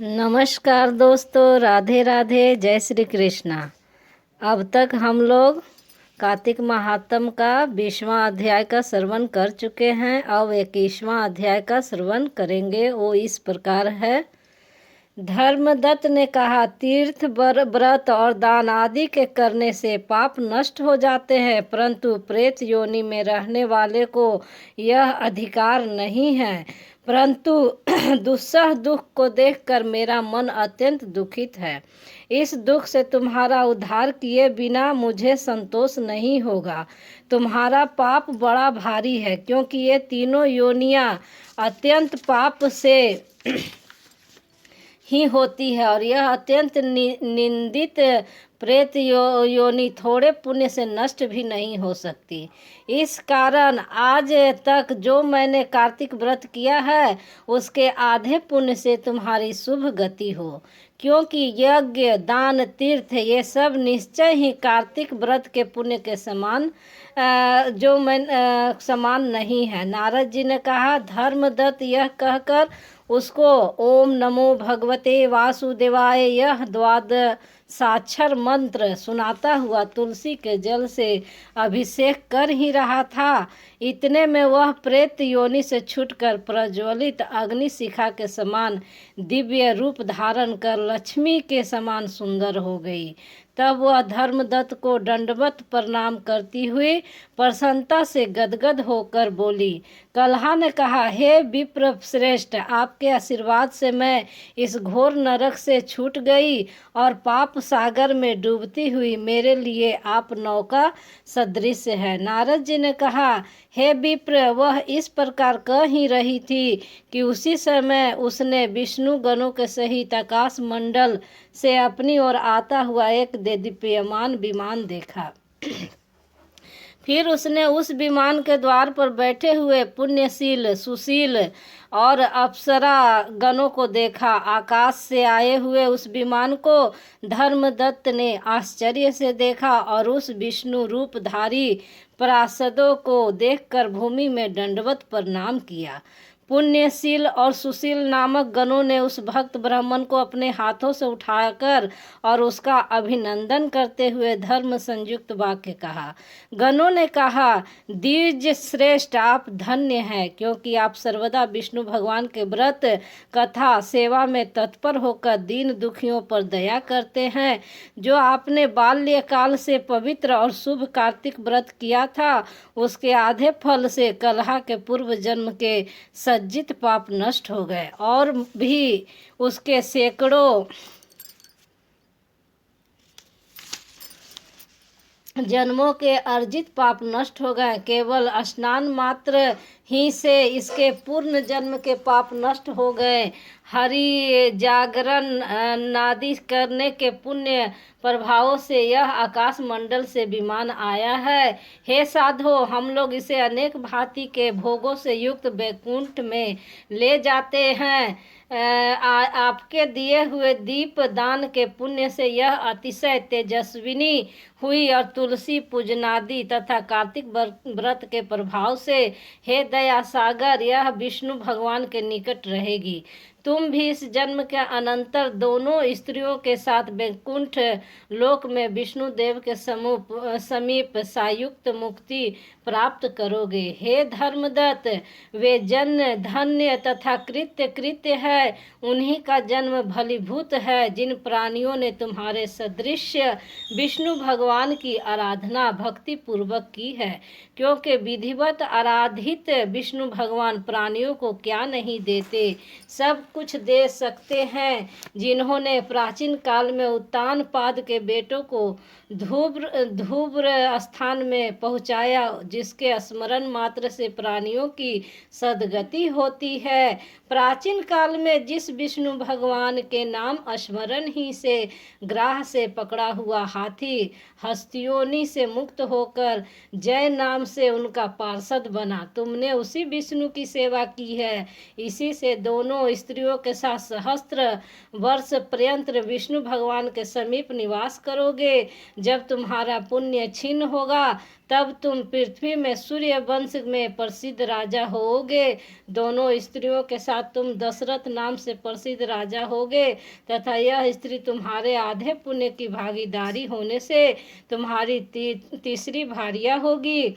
नमस्कार दोस्तों, राधे राधे, जय श्री कृष्णा। अब तक हम लोग कार्तिक महात्म का 20वां अध्याय का श्रवण कर चुके हैं। अब 21वां अध्याय का श्रवण करेंगे। वो इस प्रकार है। धर्मदत्त ने कहा, तीर्थ व्रत और दान आदि के करने से पाप नष्ट हो जाते हैं, परंतु प्रेत योनि में रहने वाले को यह अधिकार नहीं है। परंतु दुस्सह दुख को देखकर मेरा मन अत्यंत दुखित है। इस दुख से तुम्हारा उद्धार किए बिना मुझे संतोष नहीं होगा। तुम्हारा पाप बड़ा भारी है, क्योंकि ये तीनों योनियां अत्यंत पाप से ही होती है, और यह अत्यंत निंदित प्रेत योनि थोड़े पुण्य से नष्ट भी नहीं हो सकती। इस कारण आज तक जो मैंने कार्तिक व्रत किया है, उसके आधे पुण्य से तुम्हारी शुभ गति हो। क्योंकि यज्ञ, दान, तीर्थ ये सब निश्चय ही कार्तिक व्रत के पुण्य के समान समान नहीं है। नारद जी ने कहा, धर्मदत्त यह कहकर उसको ओम नमो भगवते वासुदेवाय यह द्वादशाक्षर मंत्र सुनाता हुआ तुलसी के जल से अभिषेक कर ही रहा था। इतने में वह प्रेत योनि से छूटकर प्रज्वलित अग्नि शिखा के समान दिव्य रूप धारण कर लक्ष्मी के समान सुंदर हो गई। तब वह धर्मदत्त को दंडवत प्रणाम करती हुई प्रसन्नता से गदगद होकर बोली। कलहा ने कहा, हे विप्र श्रेष्ठ, आपके आशीर्वाद से मैं इस घोर नरक से छूट गई और पाप सागर में डूबती हुई मेरे लिए आप नौका सदृश है। नारद जी ने कहा, हे विप्र, वह इस प्रकार कह ही रही थी कि उसी समय उसने विष्णु गणों के सहित आकाश मंडल से अपनी ओर आता हुआ एक देदीप्यमान विमान देखा। फिर उसने उस विमान के द्वार पर बैठे हुए पुण्यशील, सुशील और अप्सरा गणों को देखा। आकाश से आए हुए उस विमान को धर्मदत्त ने आश्चर्य से देखा और उस विष्णु रूपधारी पार्षदों को देखकर भूमि में दंडवत प्रणाम किया। पुण्यशील और सुशील नामक गणों ने उस भक्त ब्राह्मण को अपने हाथों से उठाकर और उसका अभिनंदन करते हुए धर्म संयुक्त वाक्य कहा। गणों ने कहा, द्विज श्रेष्ठ, आप धन्य हैं, क्योंकि आप सर्वदा विष्णु भगवान के व्रत, कथा, सेवा में तत्पर होकर दीन दुखियों पर दया करते हैं। जो आपने बाल्यकाल से पवित्र और शुभ कार्तिक व्रत किया था, उसके आधे फल से कलहा के पूर्व जन्म के सज्जित पाप नष्ट हो गए, और भी उसके सैकड़ों जन्मों के अर्जित पाप नष्ट हो गए। केवल स्नान मात्र ही से इसके पूर्ण जन्म के पाप नष्ट हो गए। हरि जागरण नादि करने के पुण्य प्रभावों से यह आकाश मंडल से विमान आया है। हे साधो, हम लोग इसे अनेक भांति के भोगों से युक्त वैकुंठ में ले जाते हैं। आपके दिए हुए दीप दान के पुण्य से यह अतिशय तेजस्विनी हुई और तुलसी पूजनादि तथा कार्तिक व्रत के प्रभाव से हे दया सागर यह विष्णु भगवान के निकट रहेगी। तुम भी इस जन्म के अनंतर दोनों स्त्रियों के साथ वैकुंठ लोक में विष्णु देव के समीप सायुक्त मुक्ति प्राप्त करोगे। हे धर्मदत्त, वे जन धन्य तथा कृत्य है, उन्हीं का जन्म भलीभूत है जिन प्राणियों ने तुम्हारे सदृश विष्णु भगवान की आराधना भक्ति पूर्वक की है। क्योंकि विधिवत आराधित विष्णु भगवान प्राणियों को क्या नहीं देते, सब कुछ दे सकते हैं। जिन्होंने प्राचीन काल में उत्तानपाद के बेटों को ध्रुव स्थान में पहुंचाया, जिसके स्मरण मात्र से प्राणियों की सद्गति होती है। प्राचीन काल में जिस विष्णु भगवान के नाम स्मरण ही से ग्राह से पकड़ा हुआ हाथी हस्तियोनि से मुक्त होकर जय नाम से उनका पार्षद बना, तुमने उसी विष्णु की सेवा की है। इसी से दोनों स्त्रियों स्त्रियों के साथ सहस्त्र वर्ष पर्यंत विष्णु भगवान के समीप निवास करोगे। जब तुम्हारा पुण्य क्षीण होगा तब तुम पृथ्वी में सूर्य वंश में प्रसिद्ध राजा होगे। दोनों स्त्रियों के साथ तुम दशरथ नाम से प्रसिद्ध राजा होगे तथा यह स्त्री तुम्हारे आधे पुण्य की भागीदारी होने से तुम्हारी तीसरी भार्या होगी।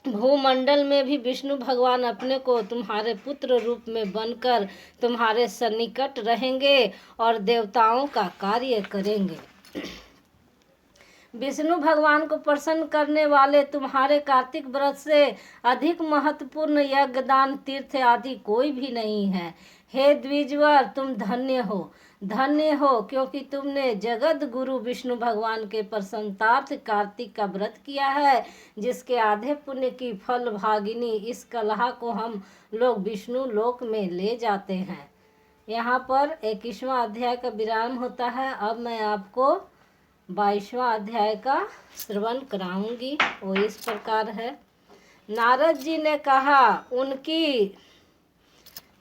भूमंडल में भी विष्णु भगवान अपने को तुम्हारे पुत्र रूप में बनकर तुम्हारे सन्निकट रहेंगे और देवताओं का कार्य करेंगे। विष्णु भगवान को प्रसन्न करने वाले तुम्हारे कार्तिक व्रत से अधिक महत्वपूर्ण यज्ञ दान तीर्थ आदि कोई भी नहीं है। हे द्विजवर, तुम धन्य हो, धन्य हो, क्योंकि तुमने जगत गुरु विष्णु भगवान के प्रसन्नार्थ कार्तिक का व्रत किया है, जिसके आधे पुण्य की फल भागिनी इस कलहा को हम लोग विष्णु लोक में ले जाते हैं। यहाँ पर 21वां अध्याय का विराम होता है। अब मैं आपको 22वां अध्याय का श्रवण कराऊंगी। वो इस प्रकार है। नारद जी ने कहा, उनकी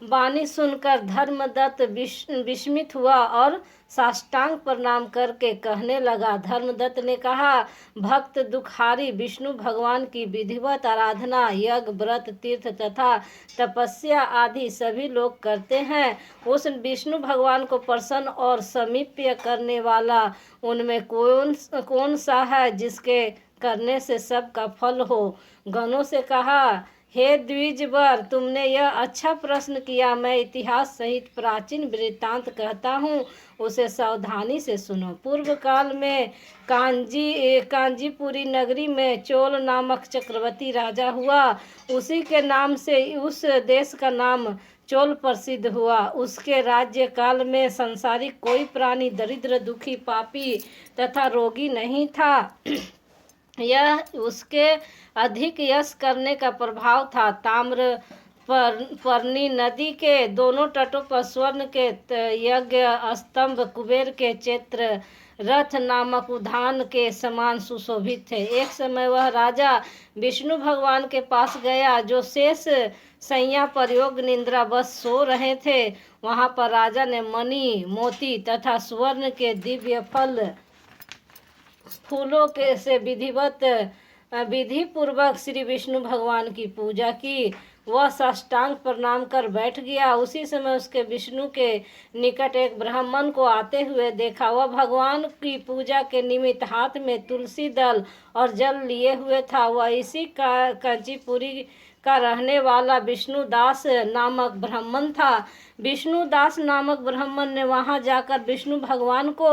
वाणी सुनकर धर्मदत्त विस्मित हुआ और साष्टांग प्रणाम करके कहने लगा। धर्मदत्त ने कहा, भक्त दुखारी विष्णु भगवान की विधिवत आराधना यज्ञ व्रत तीर्थ तथा तपस्या आदि सभी लोग करते हैं। उस विष्णु भगवान को प्रसन्न और समीप्य करने वाला उनमें कौन सा है जिसके करने से सबका फल हो। गणों से कहा, हे द्विजवर, तुमने यह अच्छा प्रश्न किया। मैं इतिहास सहित प्राचीन वृत्तांत कहता हूँ, उसे सावधानी से सुनो। पूर्व काल में कांजीपुरी नगरी में चोल नामक चक्रवर्ती राजा हुआ। उसी के नाम से उस देश का नाम चोल प्रसिद्ध हुआ। उसके राज्य काल में संसारिक कोई प्राणी दरिद्र, दुखी, पापी तथा रोगी नहीं था। यह उसके अधिक यश करने का प्रभाव था। ताम्र पर्णी नदी के दोनों तटों पर स्वर्ण के यज्ञ स्तंभ कुबेर के चैत्र रथ नामक उद्यान के समान सुशोभित थे। एक समय वह राजा विष्णु भगवान के पास गया, जो शेष सैया पर योग निद्रा बस सो रहे थे। वहां पर राजा ने मणि, मोती तथा स्वर्ण के दिव्य फूलों के से विधि पूर्वक श्री विष्णु भगवान की पूजा की। वह साष्टांग प्रणाम कर बैठ गया। उसी समय उसके विष्णु के निकट एक ब्राह्मण को आते हुए देखा। वह भगवान की पूजा के निमित्त हाथ में तुलसी दल और जल लिए हुए था। वह इसी कांचीपुरी का रहने वाला विष्णुदास नामक ब्राह्मण था। विष्णुदास नामक ब्राह्मण ने वहां जाकर विष्णु भगवान को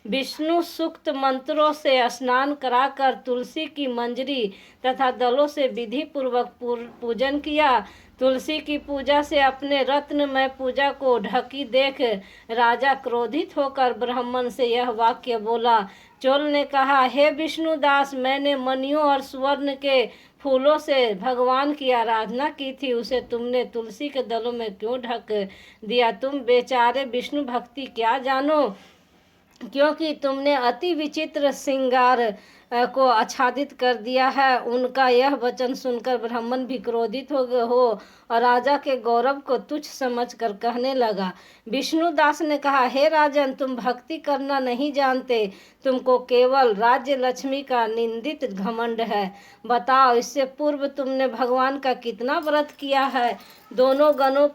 विष्णु सूक्त मंत्रों से स्नान कराकर तुलसी की मंजरी तथा दलों से विधि पूर्वक पूजन किया। तुलसी की पूजा से अपने रत्नमय पूजा को ढकी देख राजा क्रोधित होकर ब्राह्मण से यह वाक्य बोला। चोल ने कहा, हे विष्णुदास, मैंने मणियों और स्वर्ण के फूलों से भगवान की आराधना की थी, उसे तुमने तुलसी के दलों में क्यों ढक दिया? तुम बेचारे विष्णु भक्ति क्या जानो, क्योंकि तुमने अति विचित्र श्रृंगार को आच्छादित कर दिया है। उनका यह वचन सुनकर ब्राह्मण भी क्रोधित हो और राजा के गौरव को तुच्छ समझकर कहने लगा। विष्णुदास ने कहा, हे राजन, तुम भक्ति करना नहीं जानते, तुमको केवल राज्य लक्ष्मी का निंदित घमंड है। बताओ, इससे पूर्व तुमने भगवान का कितना व्रत किया है? दोनों गणों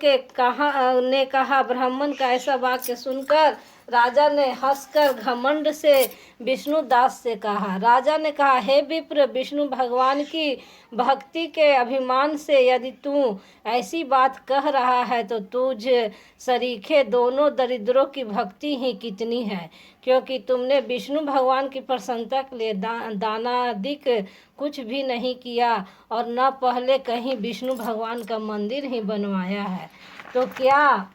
ने कहा। ब्राह्मण का ऐसा वाक्य सुनकर राजा ने हंसकर घमंड से विष्णुदास से कहा। राजा ने कहा, हे विप्र, विष्णु भगवान की भक्ति के अभिमान से यदि तू ऐसी बात कह रहा है तो तुझ सरीखे दोनों दरिद्रों की भक्ति ही कितनी है, क्योंकि तुमने विष्णु भगवान की प्रसन्नता के लिए दानादिक कुछ भी नहीं किया और न पहले कहीं विष्णु भगवान का मंदिर ही बनवाया है। तो क्या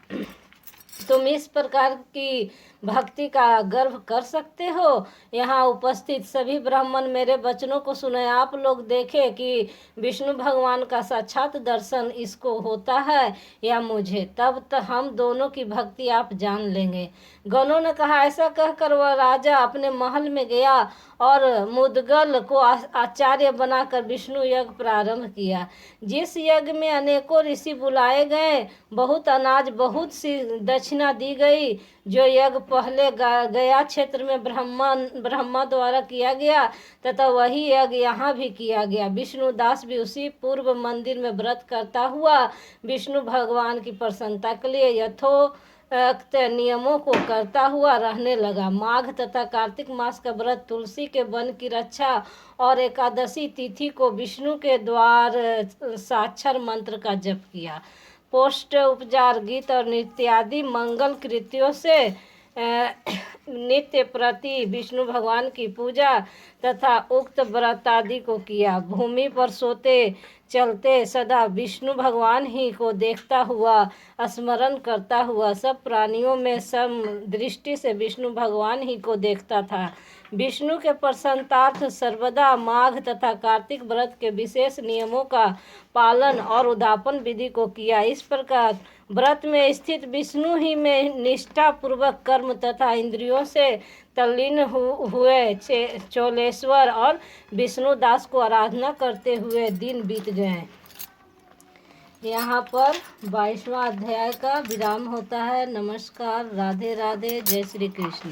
तुम इस प्रकार की भक्ति का गर्व कर सकते हो। यहाँ उपस्थित सभी ब्राह्मण मेरे वचनों को सुने। आप लोग देखें कि विष्णु भगवान का साक्षात दर्शन इसको होता है या मुझे, तब तो हम दोनों की भक्ति आप जान लेंगे। गणों ने कहा। ऐसा कहकर वह राजा अपने महल में गया और मुदगल को आचार्य बनाकर विष्णु यज्ञ प्रारंभ किया। जिस यज्ञ में अनेकों ऋषि बुलाए गए, बहुत अनाज, बहुत सी दक्षिणा दी गई। जो यज्ञ पहले गया क्षेत्र में ब्रह्मा द्वारा किया गया तथा वही यज्ञ यहाँ भी किया गया। विष्णुदास भी उसी पूर्व मंदिर में व्रत करता हुआ विष्णु भगवान की प्रसन्नता के लिए यथोक्त नियमों को करता हुआ रहने लगा। माघ तथा कार्तिक मास का व्रत, तुलसी के वन की रक्षा और एकादशी तिथि को विष्णु के द्वार साक्षर मंत्र का जप किया। पोस्ट उपचार, गीत और नृत्य आदि मंगल कृत्यों से नित्य प्रति विष्णु भगवान की पूजा तथा उक्त व्रत आदि को किया। भूमि पर सोते चलते सदा विष्णु भगवान ही को देखता हुआ, स्मरण करता हुआ, सब प्राणियों में सम दृष्टि से विष्णु भगवान ही को देखता था। विष्णु के प्रसन्नार्थ सर्वदा माघ तथा कार्तिक व्रत के विशेष नियमों का पालन और उद्यापन विधि को किया। इस प्रकार व्रत में स्थित विष्णु ही में निष्ठा पूर्वक कर्म तथा इंद्रियों से तल्लीन हुए चोलेश्वर और विष्णुदास को आराधना करते हुए दिन बीत गए। यहाँ पर 22वां अध्याय का विराम होता है। नमस्कार, राधे राधे, जय श्री कृष्ण।